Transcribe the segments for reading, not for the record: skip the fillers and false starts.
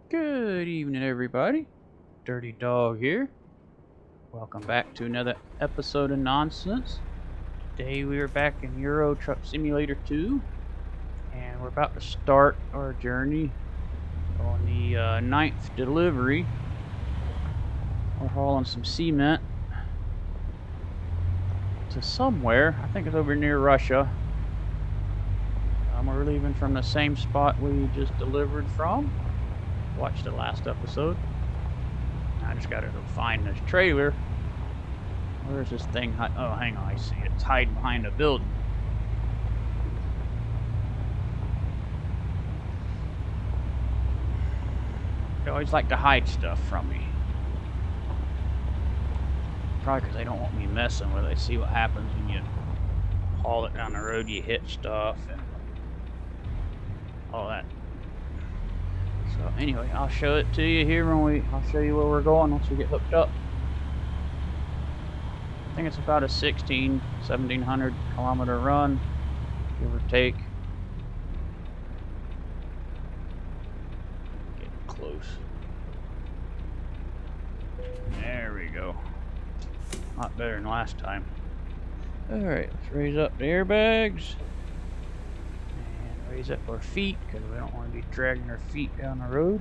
Good evening, everybody. Dirty Dog here. Welcome back to another episode of Nonsense. Today we are back in Euro Truck Simulator 2, and we're about to start our journey on the ninth delivery. We're hauling some cement to somewhere. I think it's over near Russia. We're leaving from the same spot we just delivered from. Watch the last episode. I just gotta go find this trailer. Where's this thing? Oh, hang on, I see it. It's hiding behind a building. They always like to hide stuff from me. Probably because they don't want me messing with it. They see what happens when you haul it down the road, you hit stuff and all that. So anyway, I'll show it to you here I'll show you where we're going once we get hooked up. I think it's about a 1700 kilometer run, give or take. Getting close. There we go. A lot better than last time. Alright, let's raise up the airbags. Raise up our feet because we don't want to be dragging our feet down the road.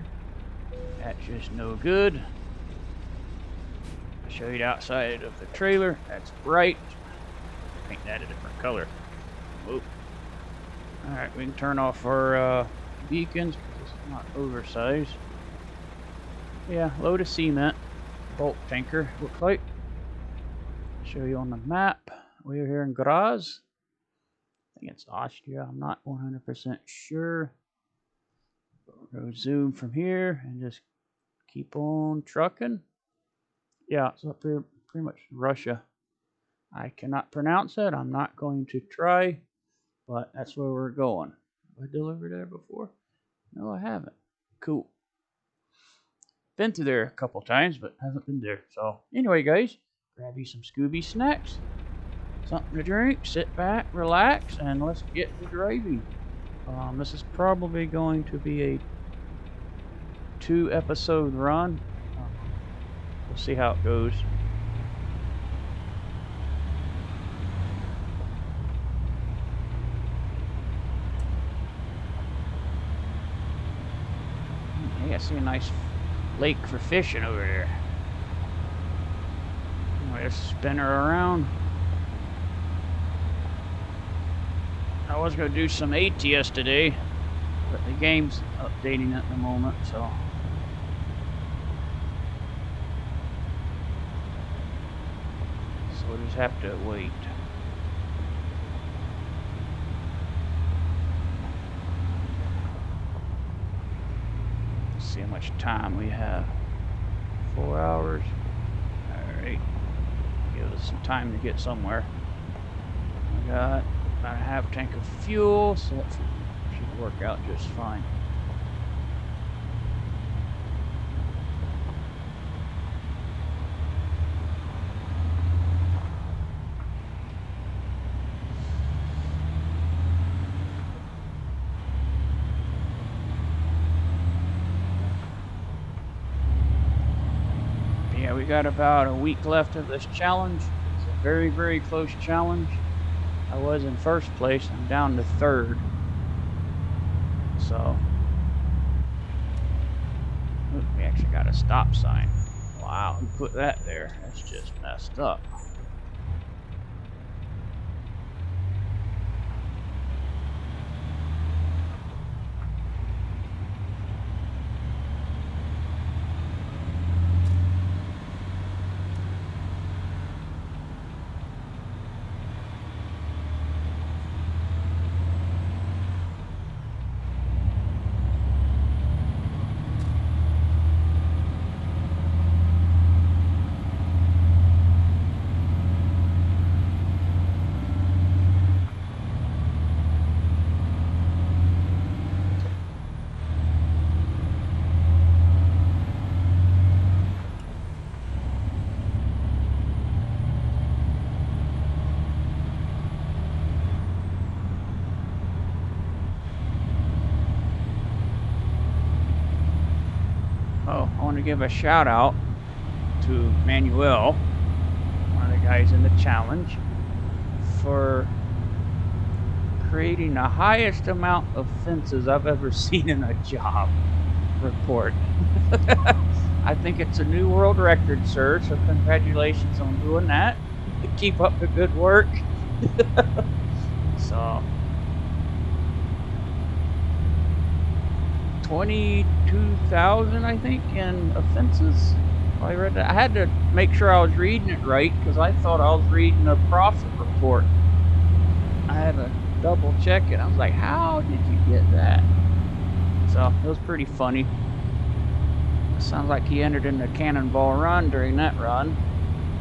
That's just no good. I'll show you the outside of the trailer. That's bright. Paint that a different color. Whoa. Alright, we can turn off our beacons because it's not oversized. Yeah, load of cement. Bulk tanker, looks like. Show you on the map. We're here in Graz. I think it's Austria. I'm not 100% sure. We'll zoom from here and just keep on trucking. Yeah, it's up here, pretty much Russia. I cannot pronounce it. I'm not going to try, but that's where we're going. Have I delivered there before? No, I haven't. Cool. Been through there a couple times, but haven't been there. So anyway, guys, grab you some Scooby snacks. Something to drink, sit back, relax, and let's get to driving. This is probably going to be a 2-episode run. We'll see how it goes. Hey, I see a nice lake for fishing over there. Anyway, let's spin her around. I was going to do some ETS today, but the game's updating at the moment, so. So we'll just have to wait. Let's see how much time we have. 4 hours. Alright. Give us some time to get somewhere. We got about a half tank of fuel, so that should work out just fine. Yeah, we got about a week left of this challenge. It's a very, very close challenge. I was in first place. I'm down to third. So, ooh, we actually got a stop sign. Wow, who put that there? That's just messed up. Oh, I want to give a shout out to Manuel, one of the guys in the challenge, for creating the highest amount of fences I've ever seen in a job report. I think it's a new world record, sir, so congratulations on doing that. Keep up the good work. So 22,000, I think, in offenses. I read that. I had to make sure I was reading it right because I thought I was reading a profit report. I had to double check it. I was like, how did you get that? So it was pretty funny. It sounds like he entered in a cannonball run during that run.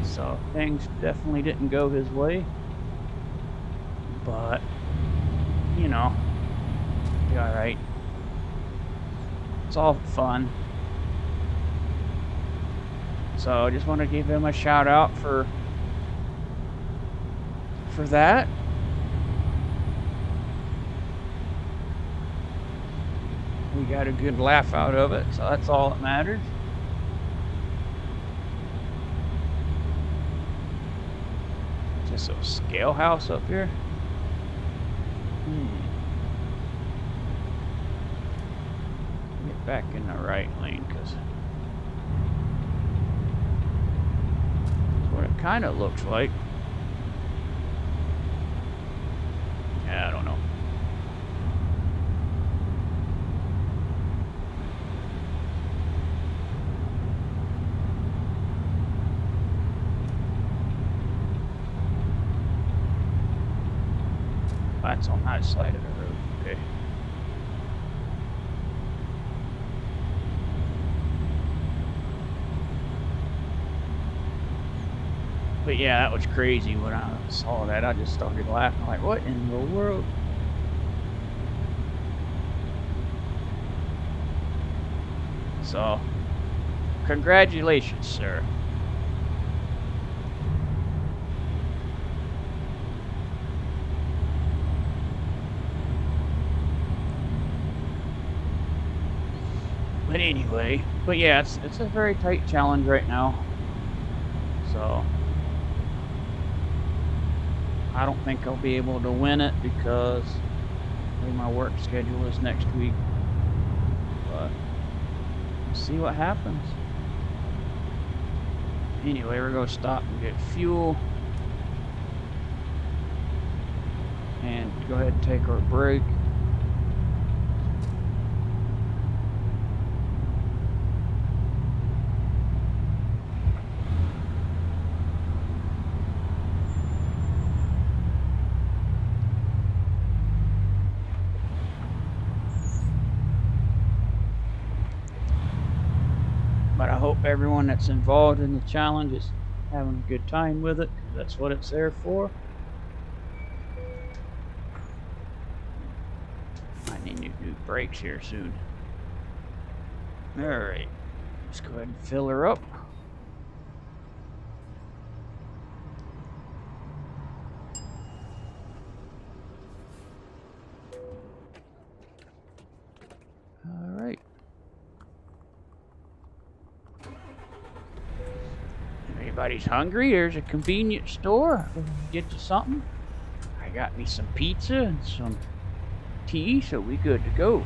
So things definitely didn't go his way. But, you know, be alright. It's all fun. So I just want to give him a shout out for that. We got a good laugh out of it, so that's all that matters. Just a scale house up here. Get back in the right lane, because that's what it kind of looks like. Yeah, I don't know. That's on that side of the road, okay. But yeah, that was crazy when I saw that. I just started laughing. I'm like, what in the world? So, congratulations, sir. But anyway, but yeah, it's a very tight challenge right now. So I don't think I'll be able to win it because the way my work schedule is next week. But we'll see what happens. Anyway, we're gonna stop and get fuel. And go ahead and take our break. But I hope everyone that's involved in the challenge is having a good time with it. That's what it's there for. I need new brakes here soon. Alright, let's go ahead and fill her up. Alright. If anybody's hungry, there's a convenience store. Get you something. I got me some pizza and some tea, so we good to go.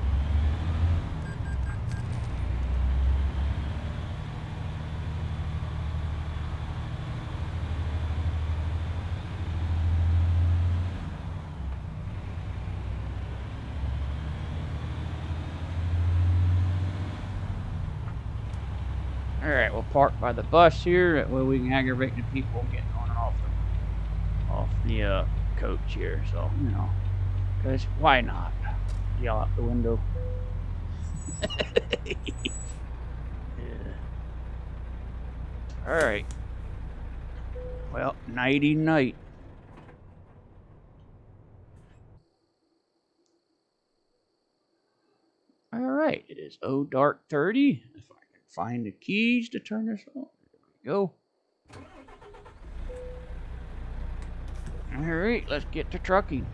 Alright, we'll park by the bus here. That way we can aggravate the people getting on and off the coach here. So, you know, because why not? Yell out the window. Yeah. Alright. Well, nighty night. Alright, it is dark 30. If I can find the keys to turn this on. There we go. Alright, let's get to trucking.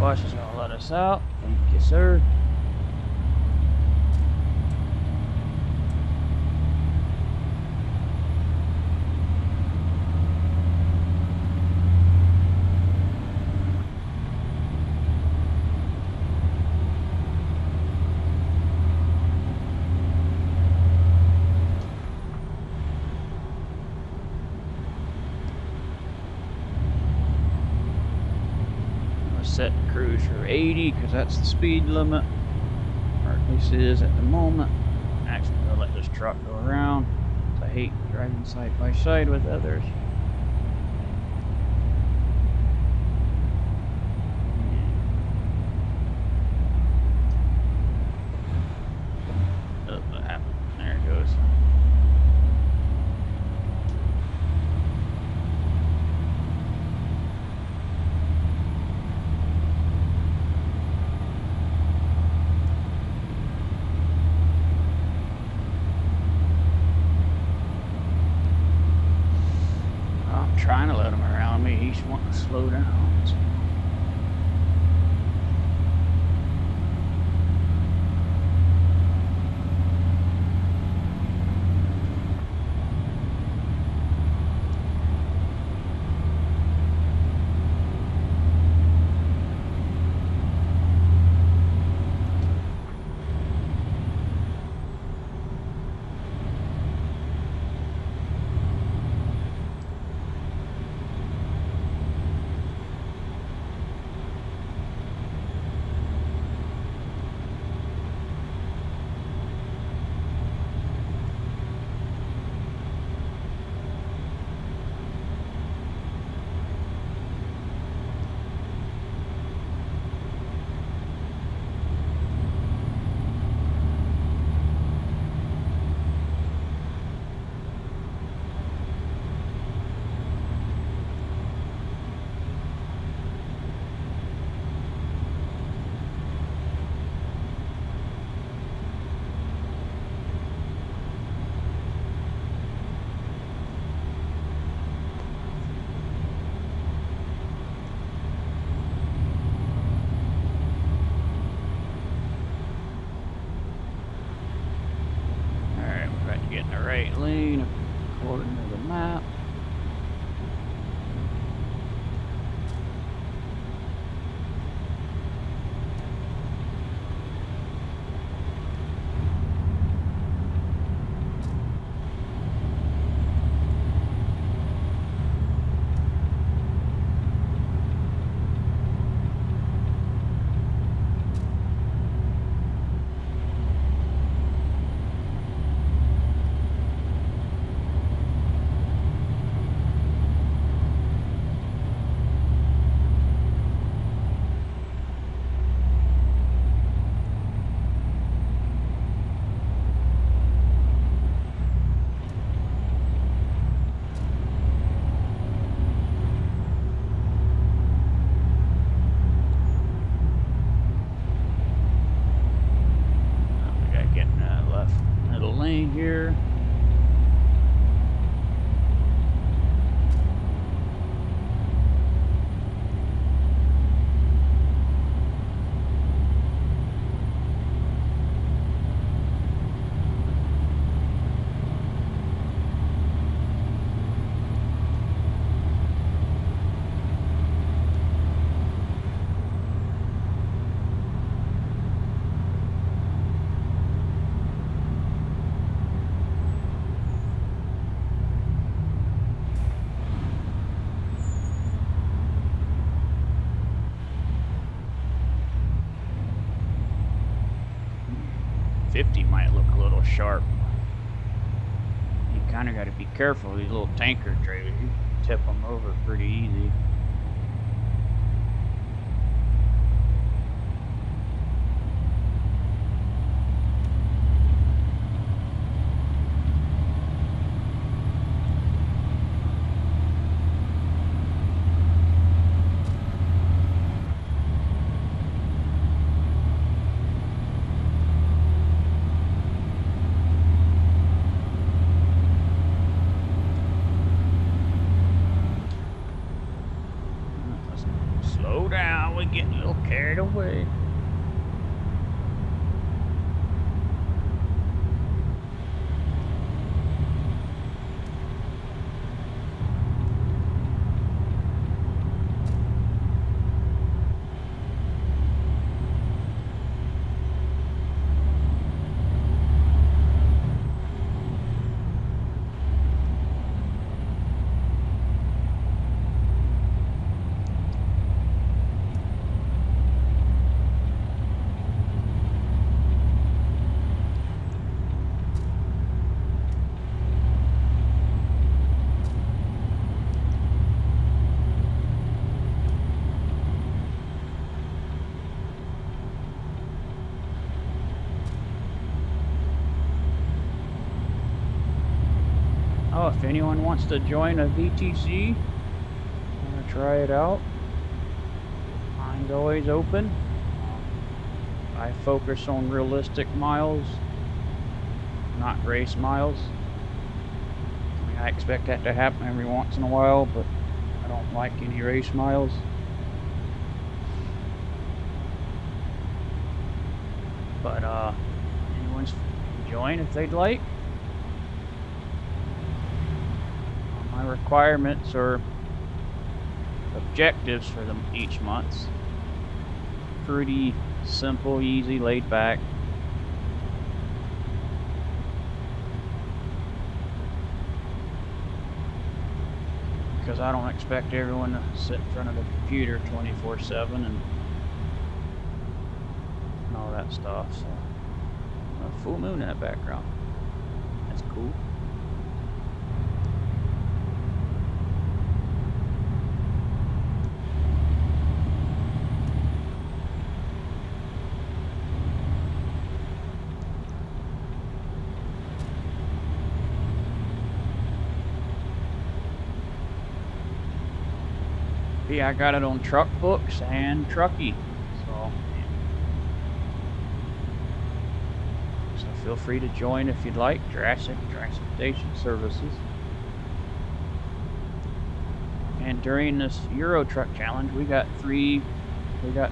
bus is gonna let us out. Thank you, sir. Set the cruise for 80 because that's the speed limit, or at least it is at the moment. Actually, I'll let this truck go around. I hate driving side by side with others. Oh, what happened? There it goes. Trying to let him around me. He's wanting to slow down. Get in the right lane according to the map. Here. Might look a little sharp. You kind of got to be careful with these little tanker trailers. You can tip them over pretty easy. carried away. Oh, if anyone wants to join a VTC, want to try it out, mine's always open. I focus on realistic miles, not race miles. I mean, I expect that to happen every once in a while, but I don't like any race miles. But anyone's join if they'd like. My requirements or objectives for them each month. Pretty simple, easy, laid back. Because I don't expect everyone to sit in front of the computer 24/7 and all that stuff. So, a full moon in the background. That's cool. Yeah, I got it on Truck Books and Truckee, so feel free to join if you'd like. Jurassic Transportation Services. And during this Euro Truck Challenge, we got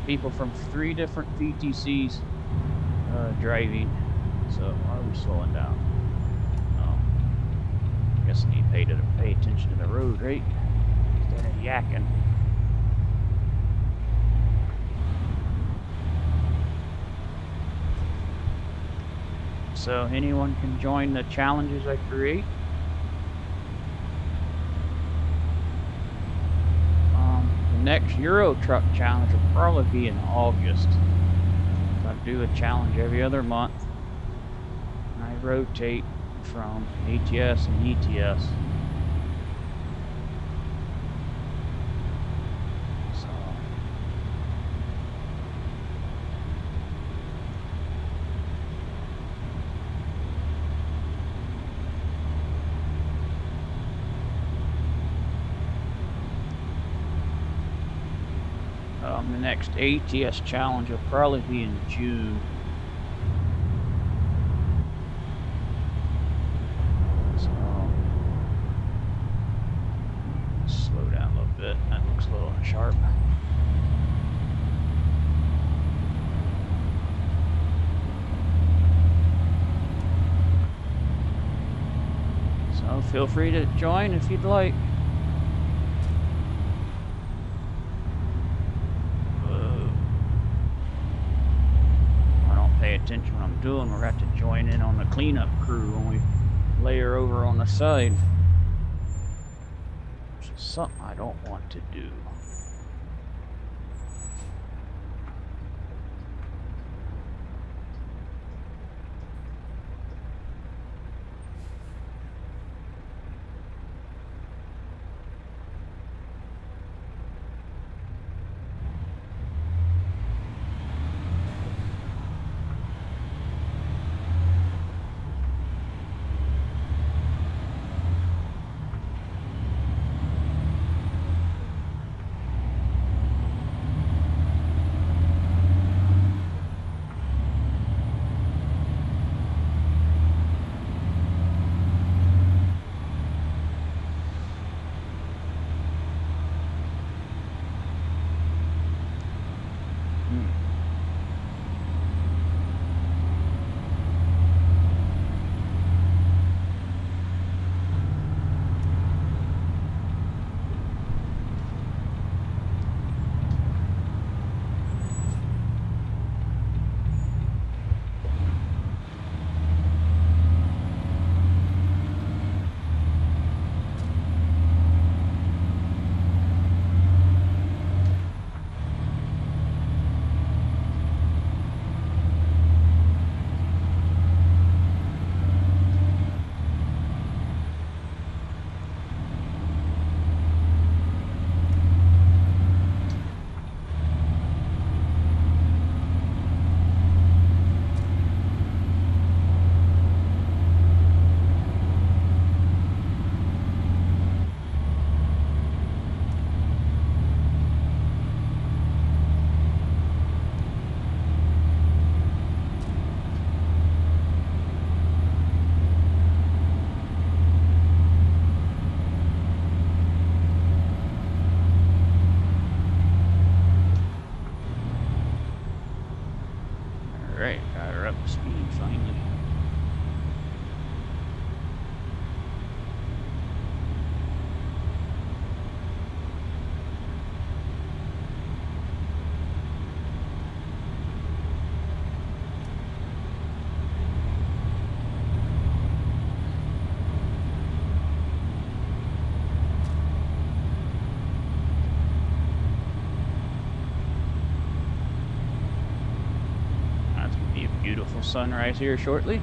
people from 3 different VTCs driving. So why are we slowing down? I guess I need to pay attention to the road, right? Instead of yakking. So anyone can join the challenges I create. The next Euro Truck Challenge will probably be in August. I do a challenge every other month. And I rotate from ATS and ETS. The next ATS challenge will probably be in June. So, slow down a little bit. That looks a little sharp. So feel free to join if you'd like. Pay attention what I'm doing. We're going to have to join in on the cleanup crew when we layer over on the side, which is something I don't want to do. speed finally. Beautiful sunrise here shortly.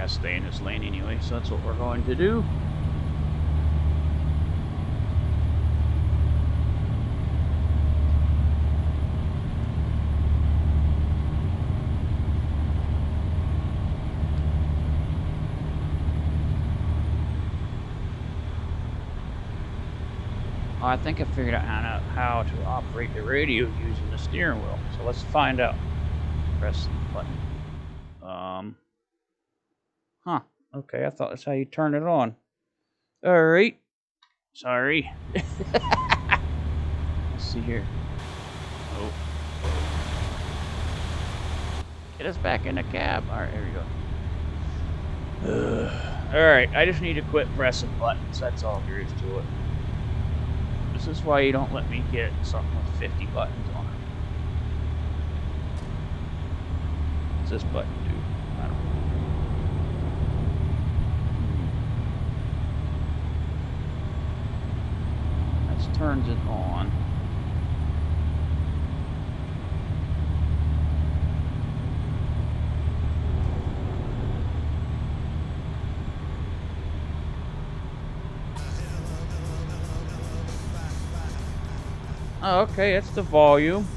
Stay in this lane anyway, so that's what we're going to do. I think I figured out how to operate the radio using the steering wheel, so let's find out. Press the button. Huh. Okay, I thought that's how you turn it on. Alright. Sorry. Let's see here. Oh. Get us back in the cab. Alright, here we go. Alright, I just need to quit pressing buttons. That's all there is to it. This is why you don't let me get something with 50 buttons on it. What's this button do? I don't know. Turns it on. Oh, okay, that's the volume.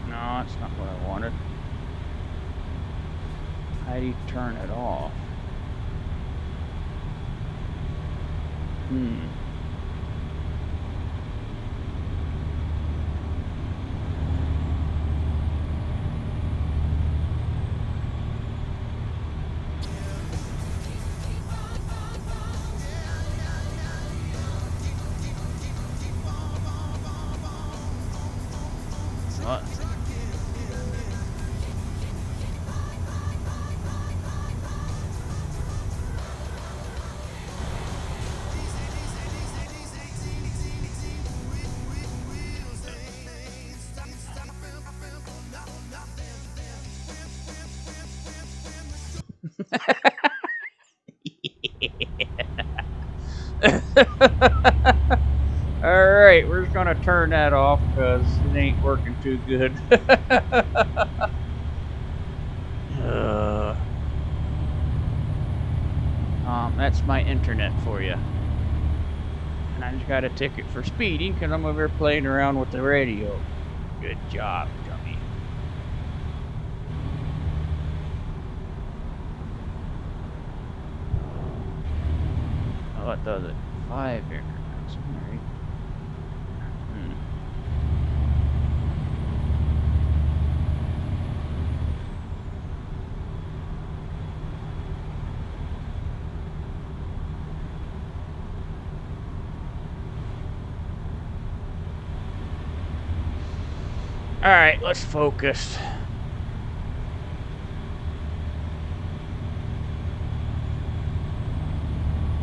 No, that's not what I wanted. How do you turn it off? What? Alright, we're just gonna turn that off because it ain't working too good. That's my internet for you. And I just got a ticket for speeding because I'm over here playing around with the radio. Good job, dummy. Oh, it does it. 5 increments. Alright. Alright, let's focus.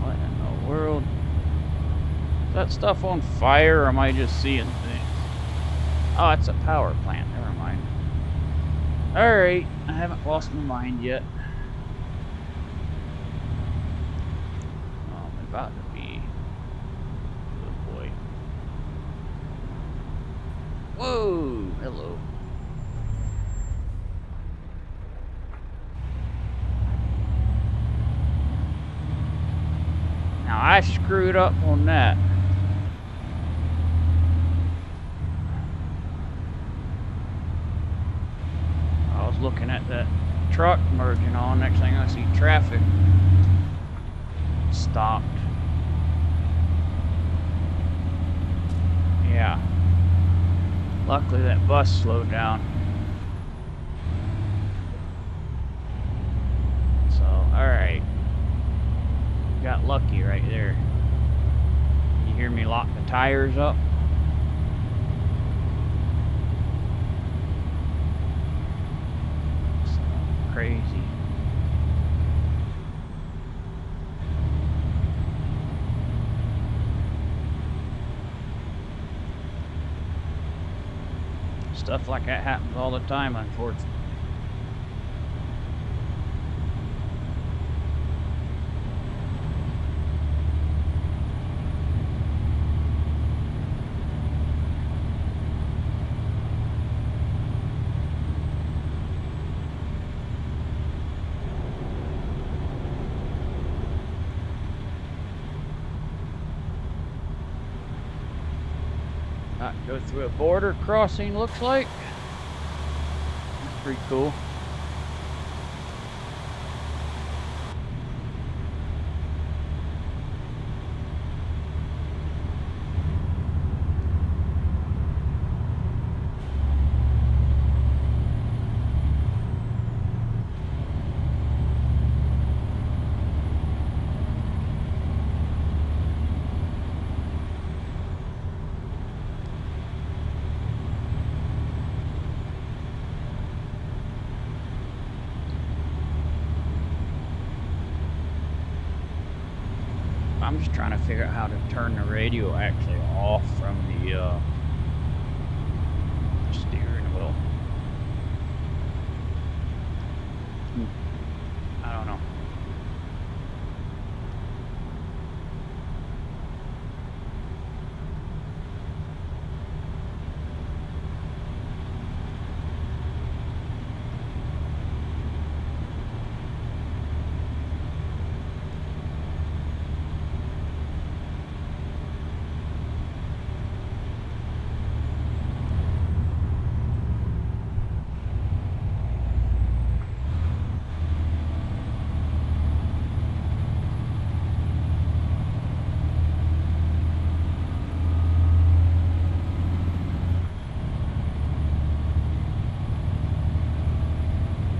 What in the world? Is that stuff on fire, or am I just seeing things? Oh, it's a power plant. Never mind. Alright, I haven't lost my mind yet. Oh, I'm about to be... Oh boy. Whoa! Hello. Now I screwed up on that. I was looking at that truck merging on. Next thing I see, traffic stopped. Yeah. Luckily that bus slowed down. So, alright. Got lucky right there. You hear me lock the tires up? So crazy. Stuff like that happens all the time, unfortunately. Go through a border crossing, looks like. That's pretty cool. I'm just trying to figure out how to turn the radio actually off from the steering wheel. I don't know.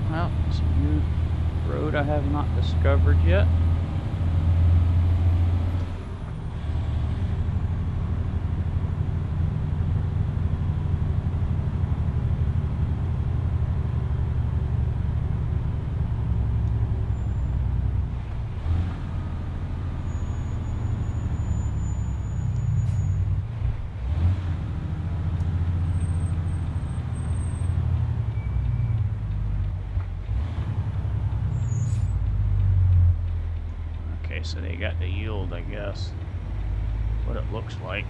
Well, it's a new road I have not discovered yet. So they got the yield, I guess. What it looks like.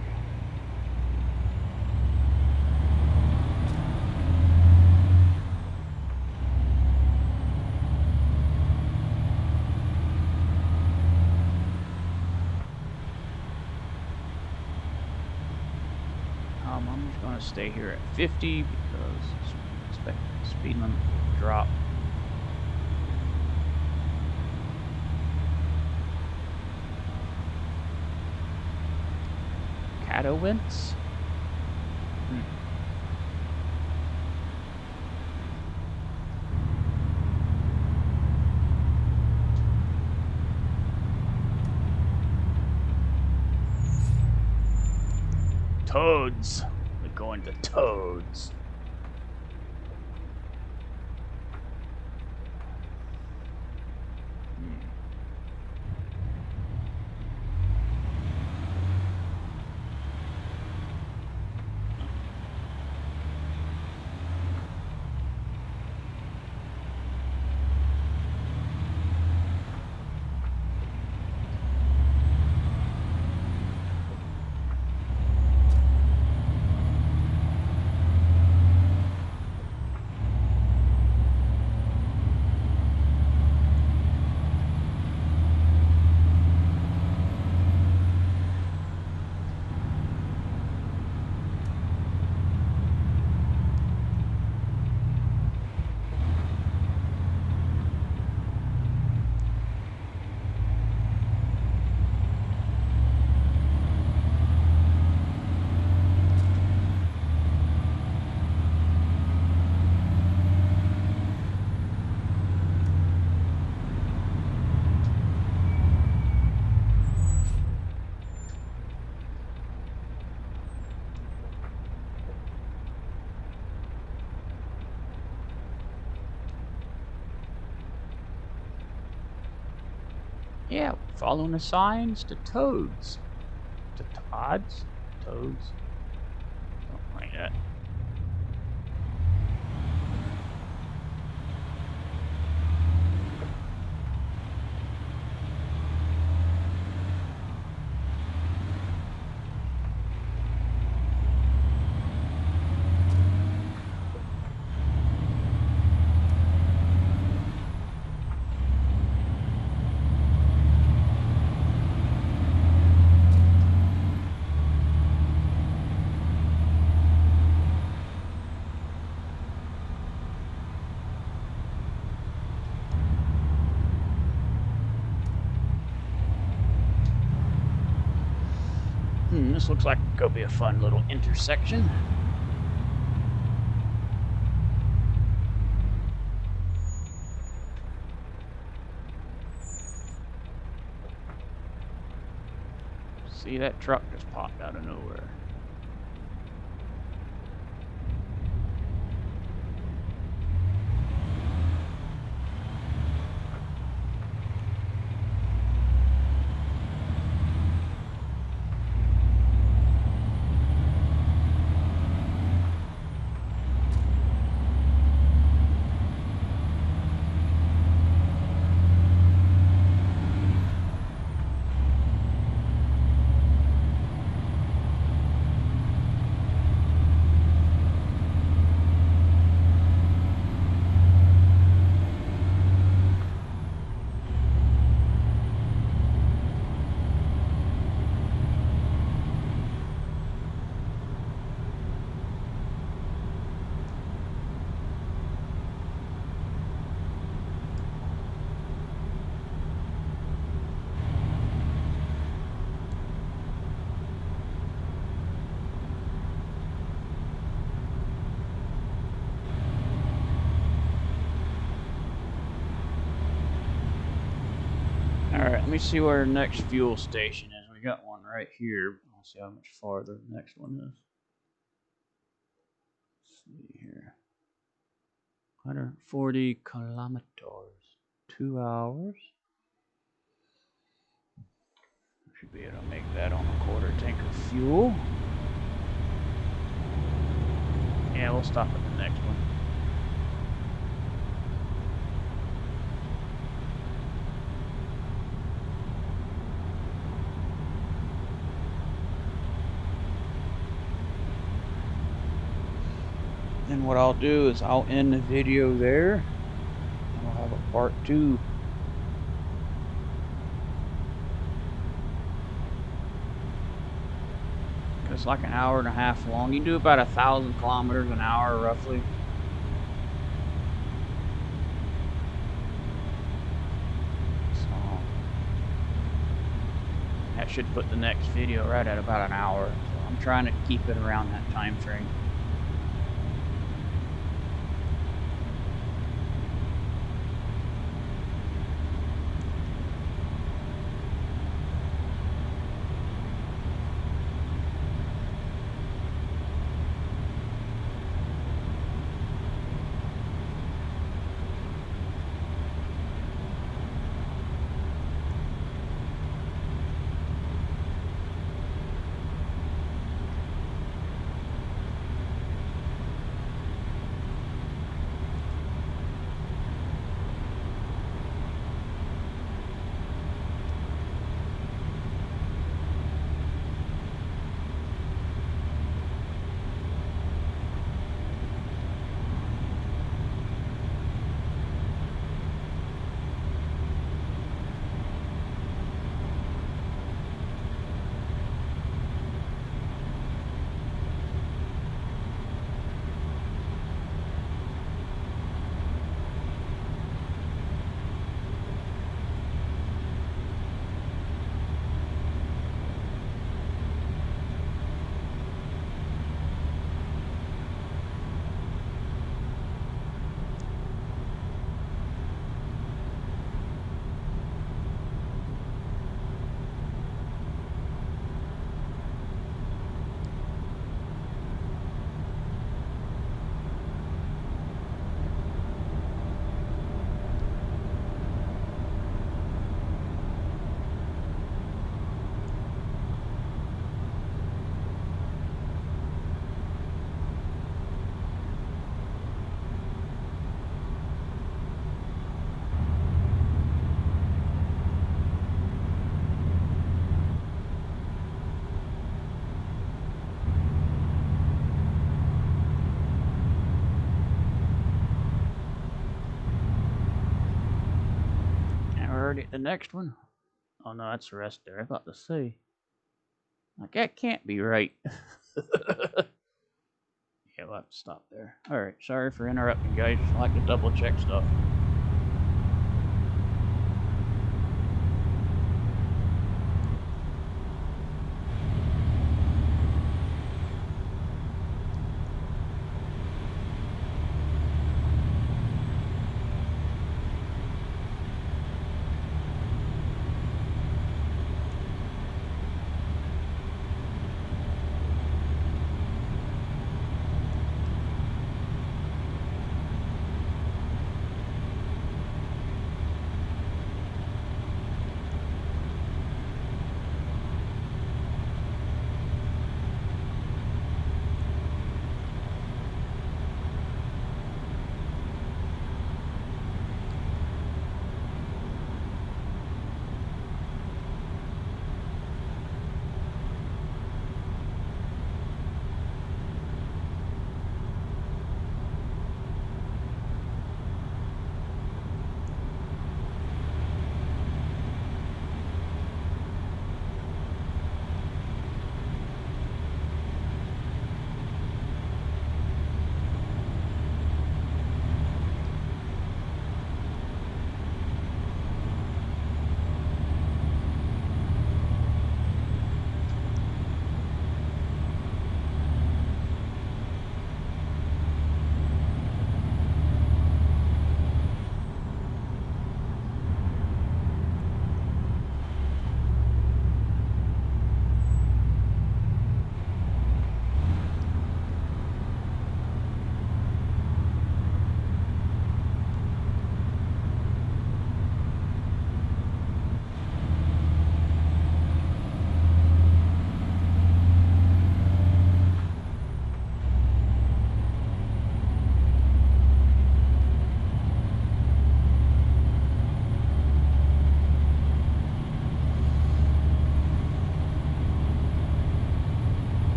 I'm just going to stay here at 50 because I expect the speed limit will drop. Cadowints? Toads. We're going to toads. Yeah, following the signs to toads. To toads? Toads? Something like that. This looks like it could be a fun little intersection. See, that truck just popped out of nowhere. Alright, let me see where the next fuel station is. We got one right here. I'll see how much farther the next one is. Let's see here. 140 kilometers. 2 hours. Should be able to make that on a quarter tank of fuel. Yeah, we'll stop at the next one. Then what I'll do is I'll end the video there, and we'll have a part 2. It's like an hour and a half long. You do about 1,000 kilometers an hour, roughly. So that should put the next video right at about an hour. So I'm trying to keep it around that time frame. already at the next one. Oh no, that's the rest there. I thought to say. Like, that can't be right. Yeah, we'll have to stop there. Alright, sorry for interrupting, guys. Just like to double check stuff.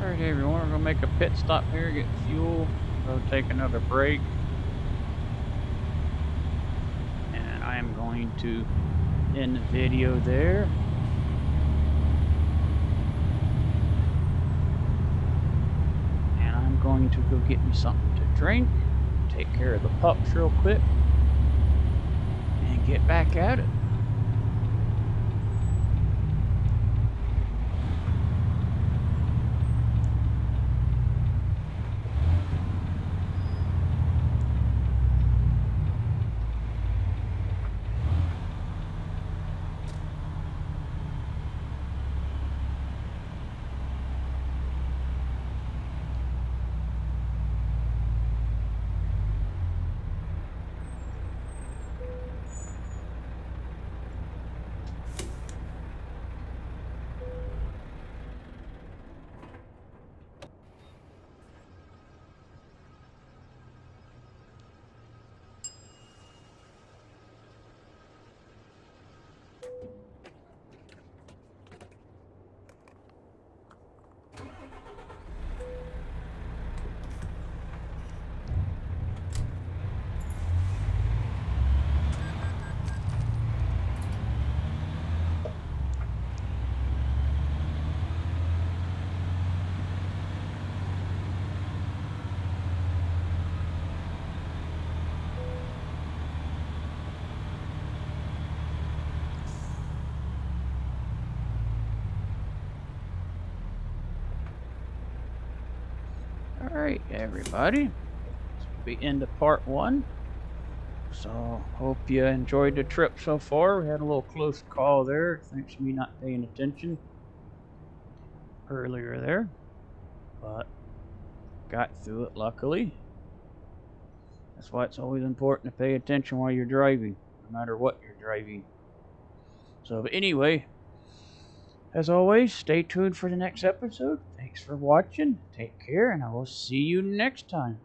Alright everyone, we're going to make a pit stop here, get fuel, go take another break. And I am going to end the video there. And I'm going to go get me something to drink, take care of the pups real quick, and get back at it. Alright, everybody. This will be end of part 1. So, hope you enjoyed the trip so far. We had a little close call there, thanks to me not paying attention earlier there. But, got through it luckily. That's why it's always important to pay attention while you're driving, no matter what you're driving. So, but anyway, as always, stay tuned for the next episode. Thanks for watching. Take care, and I will see you next time.